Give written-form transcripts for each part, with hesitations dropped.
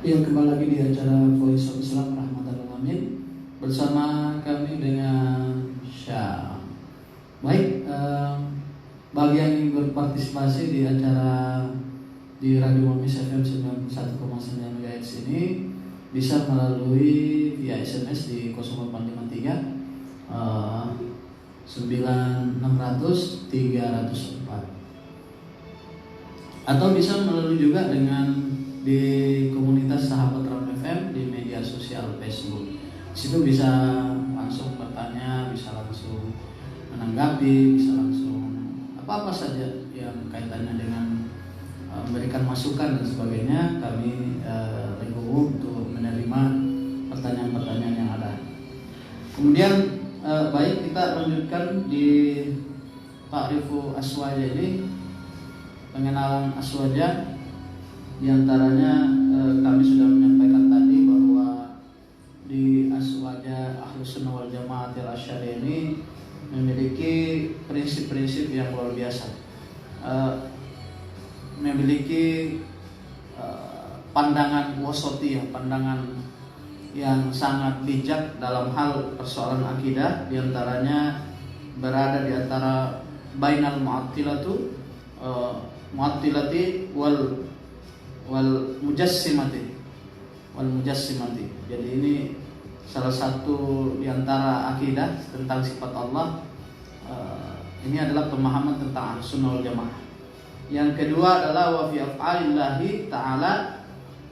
Ya, kembali lagi di acara Voice of Islam Rahmatan Alamin bersama kami dengan Syah. Baik, bagi yang ingin berpartisipasi di acara di Radio Mamis FM 91,9 MHz ini bisa melalui via SMS di 0853 9600 304 atau bisa melalui juga dengan di komunitas Sahabat Ram FM di media sosial Facebook. Di situ bisa langsung bertanya, bisa langsung menanggapi, bisa langsung apa-apa saja yang kaitannya dengan memberikan masukan dan sebagainya. Kami legowo untuk menerima pertanyaan-pertanyaan yang ada. Kemudian baik, kita lanjutkan di Ta'rifu Aswaja ini, pengenalan aswaja. Di antaranya kami sudah menyampaikan tadi bahwa di aswaja Ahlus Sunnah wal Jamaah al-Asy'ariyah ini memiliki prinsip-prinsip yang luar biasa, memiliki pandangan wasatiyah, pandangan yang sangat bijak dalam hal persoalan akidah. Di antaranya berada di antara bainal mu'attilati wal mujassimati. Jadi ini salah satu di antara akidah tentang sifat Allah. Ini adalah pemahaman tentang Ahlussunnah wal Jamaah. Yang kedua adalah wa fi af'alillahi ta'ala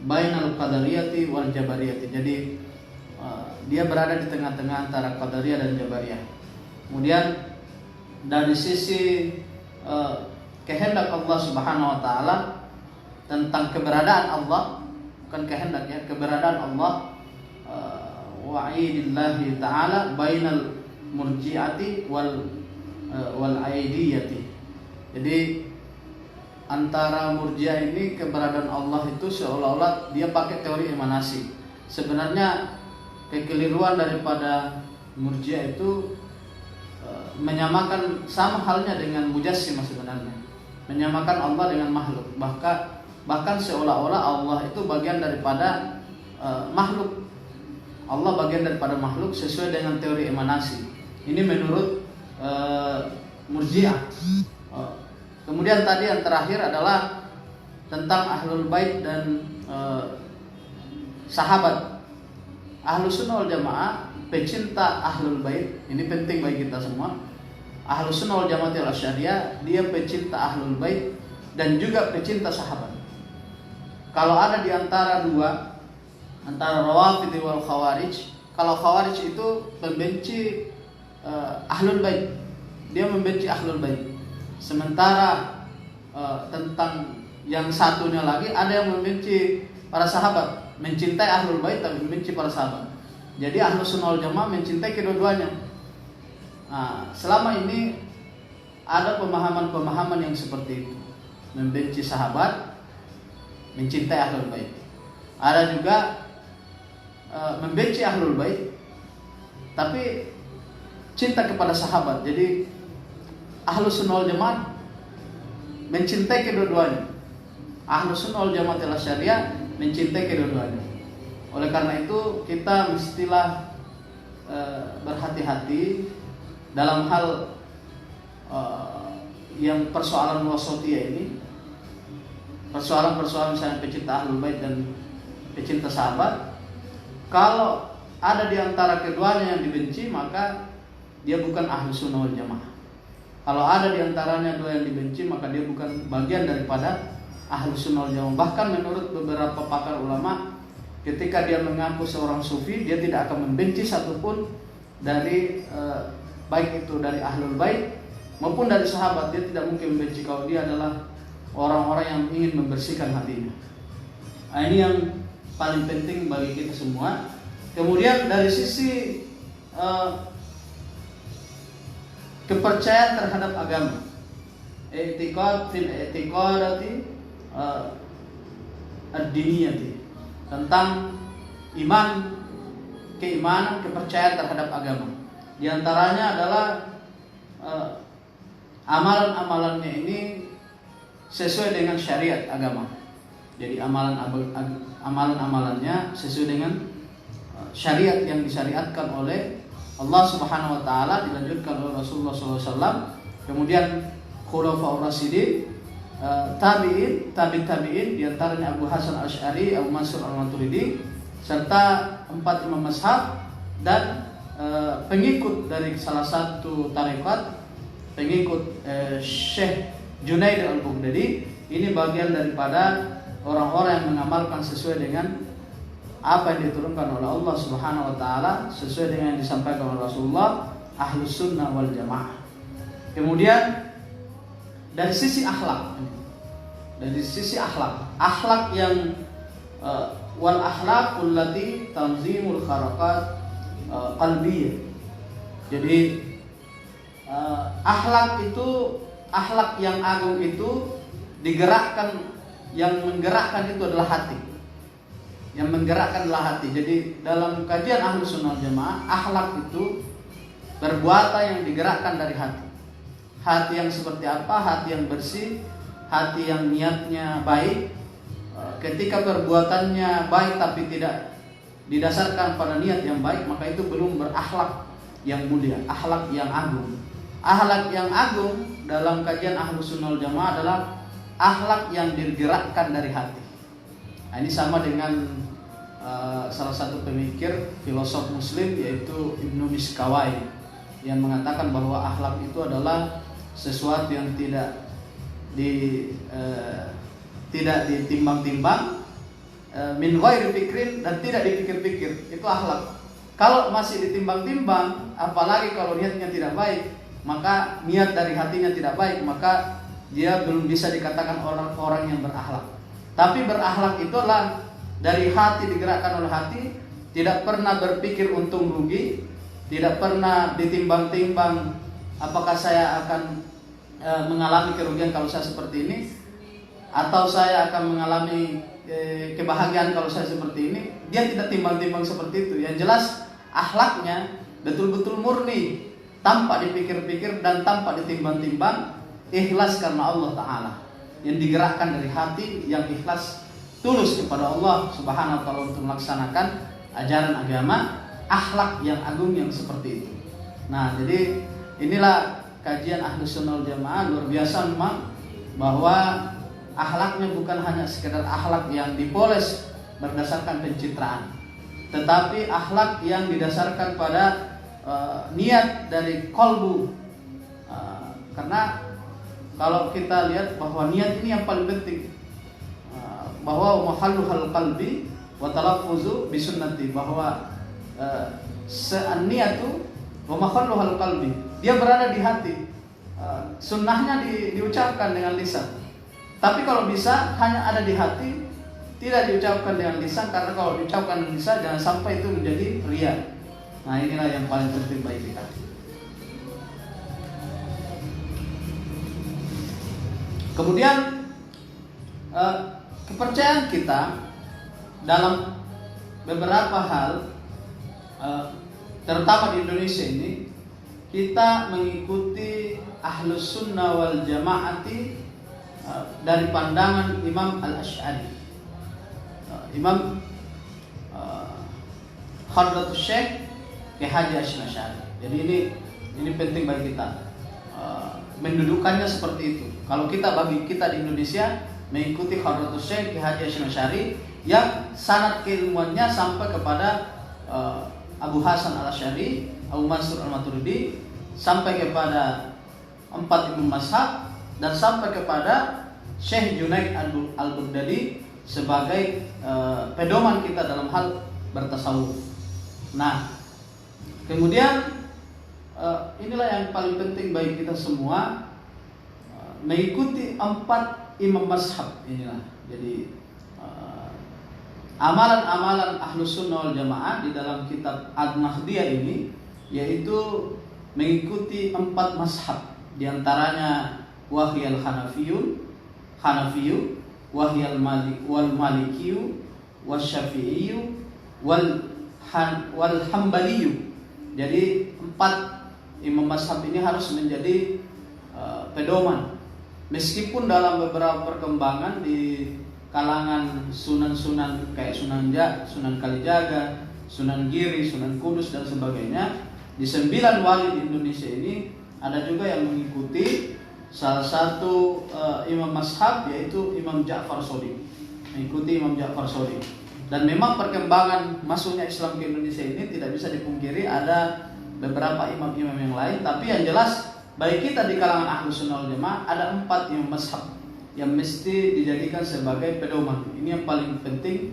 bainal qadariyati wal jabariyati. Jadi dia berada di tengah-tengah antara qadariyah dan jabariyah. Kemudian dari sisi kehendak Allah Subhanahu wa taala tentang keberadaan Allah, bukan kehendak ya, keberadaan Allah, wa'idillahi ta'ala bainal murji'ati wal aidiyati. Jadi antara murji'ah ini keberadaan Allah itu seolah-olah dia pakai teori emanasi. Sebenarnya kekeliruan daripada murji'ah itu menyamakan sama halnya dengan mujassimah, sebenarnya menyamakan Allah dengan makhluk. Bahkan seolah-olah Allah itu bagian daripada makhluk. Allah bagian daripada makhluk sesuai dengan teori emanasi. Ini menurut Murji'ah. Kemudian tadi yang terakhir adalah tentang Ahlul Bait dan sahabat. Ahlus Sunnah wal Jamaah, pecinta Ahlul Bait, ini penting bagi kita semua. Ahlus Sunnah wal Jamaah al-Asy'ariyah, dia pecinta Ahlul Bait dan juga pecinta sahabat. Kalau ada di antara dua, antara Rawafidh wal Khawarij, kalau Khawarij itu membenci Ahlul Bait, dia membenci Ahlul Bait. Sementara tentang yang satunya lagi, ada yang membenci para sahabat, mencintai Ahlul Bait tapi membenci para sahabat. Jadi Ahlus Sunnah wal Jamaah mencintai kedua-duanya. Selama ini ada pemahaman-pemahaman yang seperti itu, membenci sahabat, mencintai Ahlul Bait. Ada juga membenci Ahlul Bait tapi cinta kepada sahabat. Jadi Ahlus Sunnah wal Jamaah mencintai kedua-duanya. Ahlus Sunnah wal Jamaah al-Asy'ariyah mencintai kedua-duanya. Oleh karena itu kita mestilah berhati-hati dalam hal yang persoalan wasatiyah ini. Persoalan-persoalan misalnya pecinta Ahlul Bait dan pecinta sahabat, kalau ada di antara keduanya yang dibenci, maka dia bukan Ahlus Sunnah wal Jamaah. Kalau ada di antaranya dua yang dibenci, maka dia bukan bagian daripada Ahlus Sunnah wal Jamaah. Bahkan menurut beberapa pakar ulama, ketika dia mengaku seorang sufi, dia tidak akan membenci satupun dari baik itu dari Ahlul Bait maupun dari sahabat. Dia tidak mungkin membenci kalau dia adalah orang-orang yang ingin membersihkan hatinya. Ini yang paling penting bagi kita semua. Kemudian dari sisi kepercayaan terhadap agama, i'tiqad fil i'tiqadati ad-diniyati, tentang iman, keimanan, kepercayaan terhadap agama. Di antaranya adalah amalan-amalannya ini sesuai dengan syariat agama. Jadi amalan-amalannya sesuai dengan syariat yang disyariatkan oleh Allah Subhanahu wa taala, dilanjutkan oleh Rasulullah SAW. Kemudian khulafaur rasyidin, tabi'in di antaranya Abu Hasan Asy'ari, Abu Mansur Al-Maturidi, serta 4 imam mazhab dan pengikut dari salah satu tarekat, pengikut Syekh Junaid Al-Baghdadi. Ini bagian daripada orang-orang yang mengamalkan sesuai dengan apa yang diturunkan oleh Allah Subhanahu wa taala, sesuai dengan yang disampaikan oleh Rasulullah, Ahlus Sunnah wal Jamaah. Kemudian dari sisi akhlak, akhlak yang wal akhlaqul lati tanzimul harakat qalbiyah. Jadi akhlak yang agung itu digerakkan, yang menggerakkan itu adalah hati. Yang menggerakkan adalah hati. Jadi dalam kajian Ahlus Sunnah Jamaah, akhlak itu perbuatan yang digerakkan dari hati. Hati yang seperti apa? Hati yang bersih, hati yang niatnya baik. Ketika perbuatannya baik tapi tidak didasarkan pada niat yang baik, maka itu belum berakhlak yang mulia, akhlak yang agung. Akhlak yang agung dalam kajian Ahlus Sunnah Jamaah adalah akhlak yang digerakkan dari hati. Nah, ini sama dengan salah satu pemikir filosof Muslim, yaitu Ibnu Miskawai, yang mengatakan bahwa akhlak itu adalah sesuatu yang tidak ditimbang-timbang, min ghairi fikrin, dan tidak dipikir-pikir. Itu akhlak. Kalau masih ditimbang-timbang, apalagi kalau niatnya tidak baik, maka niat dari hatinya tidak baik, maka dia belum bisa dikatakan orang-orang yang berakhlak. Tapi berakhlak itulah dari hati, digerakkan oleh hati, tidak pernah berpikir untung rugi, tidak pernah ditimbang-timbang apakah saya akan mengalami kerugian kalau saya seperti ini, atau saya akan mengalami kebahagiaan kalau saya seperti ini. Dia tidak timbang-timbang seperti itu. Yang jelas akhlaknya betul-betul murni, tanpa dipikir-pikir dan tanpa ditimbang-timbang, ikhlas karena Allah Ta'ala, yang digerakkan dari hati, yang ikhlas tulus kepada Allah Subhanahu wa taala untuk melaksanakan ajaran agama. Akhlak yang agung yang seperti itu. Nah, jadi inilah kajian Ahlus Sunnah wal Jamaah. Luar biasa memang, bahwa akhlaknya bukan hanya sekedar akhlak yang dipoles berdasarkan pencitraan, tetapi akhlak yang didasarkan pada niat dari qalbu. Karena kalau kita lihat bahwa niat ini yang paling penting, bahwa mahalluhal qalbi wa talaffuzu bi sunnati, bahwa niatu wa mahalluhal qalbi, dia berada di hati, sunnahnya diucapkan dengan lisan. Tapi kalau bisa hanya ada di hati, tidak diucapkan dengan lisan, karena kalau diucapkan dengan lisan jangan sampai itu menjadi riya. Nah, inilah yang paling penting bagi kita. Kemudian kepercayaan kita dalam beberapa hal, terutama di Indonesia ini, kita mengikuti Ahlus Sunnah wal Jamaati dari pandangan Imam Al-Asy'ari, Imam Hadratus Syekh Kiai Haji Hasyim Asy'ari. Jadi ini penting bagi kita, mendudukannya seperti itu. Kalau bagi kita di Indonesia mengikuti Hadratus Syekh Kiai Haji Hasyim Asy'ari, yang sanad keilmuannya sampai kepada Abu Hasan Al-Asy'ari, Abu Mansur Al-Maturidi, sampai kepada 4 imam mazhab, dan sampai kepada Syekh Junaid Al-Baghdadi sebagai pedoman kita dalam hal bertasawuf. Nah, kemudian inilah yang paling penting bagi kita semua, mengikuti 4 imam mazhab inilah. Jadi amalan-amalan Ahlus Sunnah wal Jamaah di dalam kitab Ad-Nahdiyah ini, yaitu mengikuti 4 mazhab, di antaranya wahyal Hanafiyu, wahyal Malikiyu, wasyafi'iyu, wal Hambaliyu. Jadi 4 imam mazhab ini harus menjadi pedoman. Meskipun dalam beberapa perkembangan di kalangan sunan-sunan kayak Sunan Kalijaga, Sunan Giri, Sunan Kudus dan sebagainya, di 9 wali di Indonesia ini ada juga yang mengikuti salah satu imam mazhab, yaitu Imam Ja'far Shadiq. Mengikuti Imam Ja'far Shadiq. Dan memang perkembangan masuknya Islam ke Indonesia ini tidak bisa dipungkiri ada beberapa imam-imam yang lain, tapi yang jelas bagi kita di kalangan Ahlus Sunnah wal Jamaah ada 4 imam mazhab yang mesti dijadikan sebagai pedoman. Ini yang paling penting.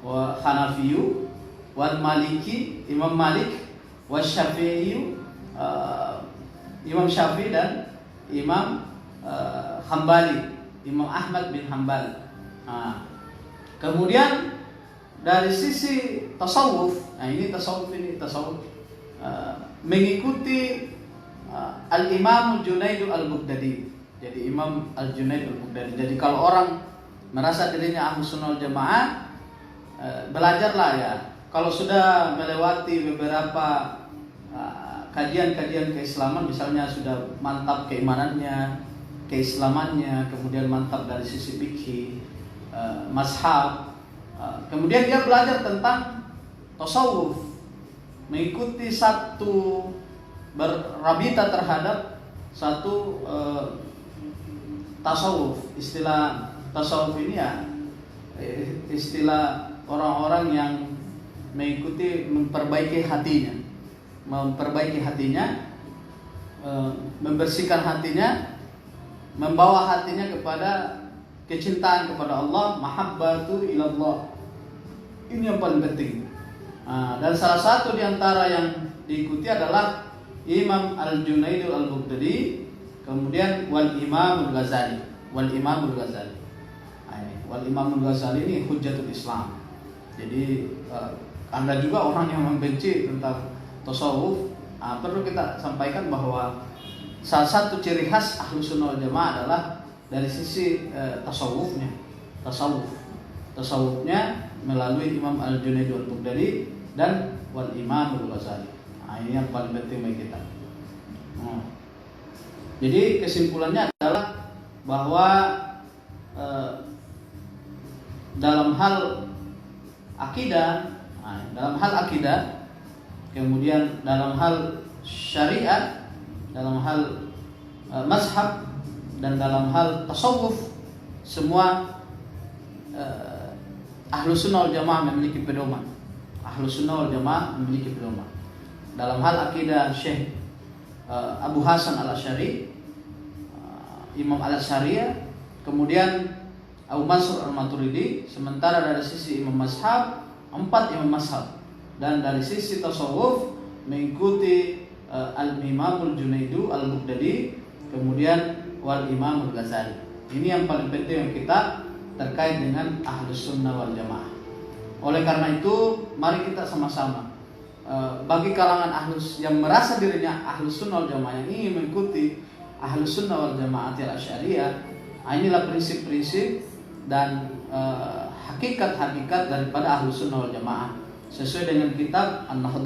Wa Hanafiyu, wal Maliki, Imam Malik, wa Syafi'i, Imam Syafi'i dan Imam Hambali, Imam Ahmad bin Hambal. Kemudian dari sisi tasawuf, ini tasawuf mengikuti Al-Imam Junaid Al-Baghdadi. Jadi Imam Al-Junaid Al-Baghdadi. Jadi kalau orang merasa dirinya Ahlus Sunnah wal Jamaah, belajarlah ya. Kalau sudah melewati beberapa kajian-kajian keislaman, misalnya sudah mantap keimanannya, keislamannya, kemudian mantap dari sisi fikih, mazhab, kemudian dia belajar tentang tasawuf, mengikuti satu berrabita terhadap satu tasawuf. Istilah tasawuf ini ya istilah orang-orang yang mengikuti memperbaiki hatinya, membersihkan hatinya, membawa hatinya kepada kecintaan kepada Allah, mahabbatu ilallah. Ini yang paling penting. Dan salah satu di antara yang diikuti adalah Imam Al-Junaid Al-Baghdadi, kemudian wal Imam Al-Ghazali. Wal Imam Al-Ghazali ini hujjatul Islam. Jadi Anda juga orang yang membenci tentang tasawuf, perlu kita sampaikan bahwa salah satu ciri khas Ahlus Sunnah wal Jamaah adalah dari sisi tasawufnya melalui Imam Al-Junaid Al-Baghdadi dan wal Imam Al-Ghazali. Ini yang paling penting bagi kita. Jadi kesimpulannya adalah bahwa dalam hal akidah, kemudian dalam hal syariat, dalam hal mazhab, dan dalam hal tasawuf, semua Ahlus Sunnah wal Jamaah memiliki pedoman. Ahlus Sunnah wal Jamaah memiliki pedoman. Dalam hal akidah Syekh Abu Hasan Al-Asy'ari, Imam Al-Asy'ariyah, kemudian Abu Mansur Al-Maturidi. Sementara dari sisi imam mazhab, 4 imam mazhab. Dan dari sisi tasawuf mengikuti Al-Imam Al-Junaid Al-Baghdadi, kemudian wal Imam Al-Ghazali. Ini yang paling penting yang kita terkait dengan Ahlus Sunnah wal Jamaah. Oleh karena itu, mari kita sama-sama bagi kalangan ahlus yang merasa dirinya Ahlus Sunnah wal Jamaah, yang ingin mengikuti Ahlus Sunnah wal Jamaah Al-Asy'ariyah, inilah prinsip-prinsip dan hakikat-hakikat daripada Ahlus Sunnah wal Jamaah sesuai dengan kitab An-Nahdhiyah.